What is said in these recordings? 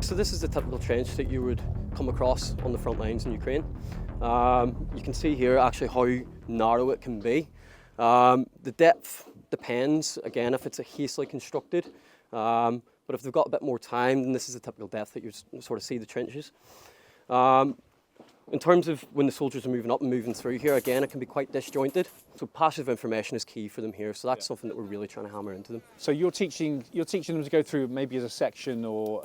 so this is the typical trench that you would come across on the front lines in Ukraine. You can see here actually how narrow it can be. The depth depends, again, if it's a hastily constructed, but if they've got a bit more time, then this is the typical depth that you sort of see the trenches. In terms of when the soldiers are moving up and moving through here, again, it can be quite disjointed. So passive information is key for them here. So that's something that we're really trying to hammer into them. So you're teaching them to go through maybe as a section or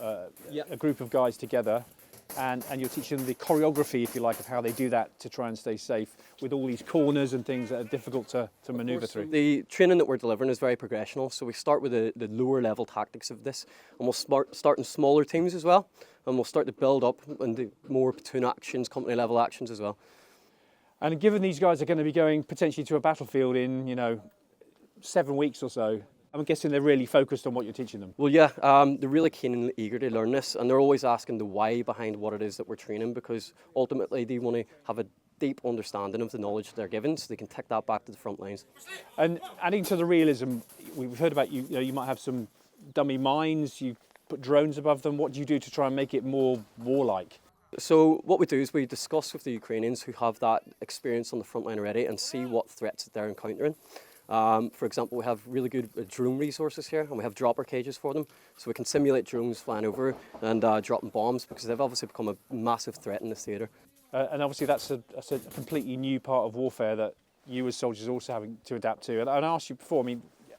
a group of guys together, and you're teaching them the choreography, if you like, of how they do that to try and stay safe with all these corners and things that are difficult to manoeuvre through. The training that we're delivering is very progressional. So we start with the lower level tactics of this, and we'll start in smaller teams as well. And we'll start to build up into more platoon actions, company level actions as well. And given these guys are going to be going potentially to a battlefield in, 7 weeks or so, I'm guessing they're really focused on what you're teaching them. Well, yeah, they're really keen and eager to learn this, and they're always asking the why behind what it is that we're training, because ultimately they want to have a deep understanding of the knowledge they're given, so they can take that back to the front lines. And adding to the realism, we've heard about you might have some dummy mines, you put drones above them. What do you do to try and make it more warlike? So what we do is we discuss with the Ukrainians who have that experience on the front line already and see what threats that they're encountering. For example, we have really good drone resources here, and we have dropper cages for them, so we can simulate drones flying over and dropping bombs, because they've obviously become a massive threat in this theatre. And obviously that's a completely new part of warfare that you as soldiers are also having to adapt to. And I asked you before,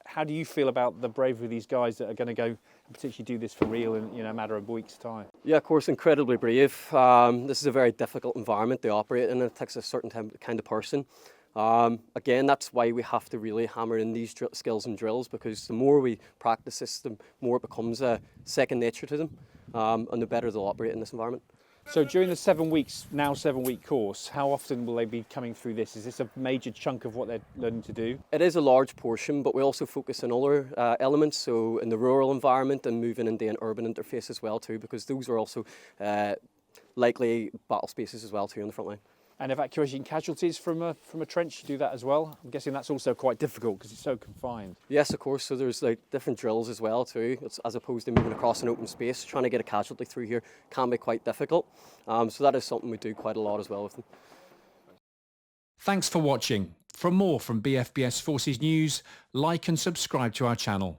how do you feel about the bravery of these guys that are going to go and potentially do this for real in a matter of weeks' time? Yeah, of course, incredibly brave. This is a very difficult environment to operate in, and it takes a certain kind of person. Again, that's why we have to really hammer in these skills and drills, because the more we practice this, the more it becomes second nature to them, and the better they'll operate in this environment. So during the 7-week course, how often will they be coming through this? Is this a major chunk of what they're learning to do? It is a large portion, but we also focus on other elements, so in the rural environment and moving into an urban interface as well too, because those are also likely battle spaces as well too on the front line. And evacuation casualties from a trench, you do that as well? I'm guessing that's also quite difficult because it's so confined. Yes, of course. So there's different drills as well too. It's, as opposed to moving across an open space, trying to get a casualty through here can be quite difficult. So that is something we do quite a lot as well with them. Thanks for watching. For more from BFBS Forces News, like and subscribe to our channel.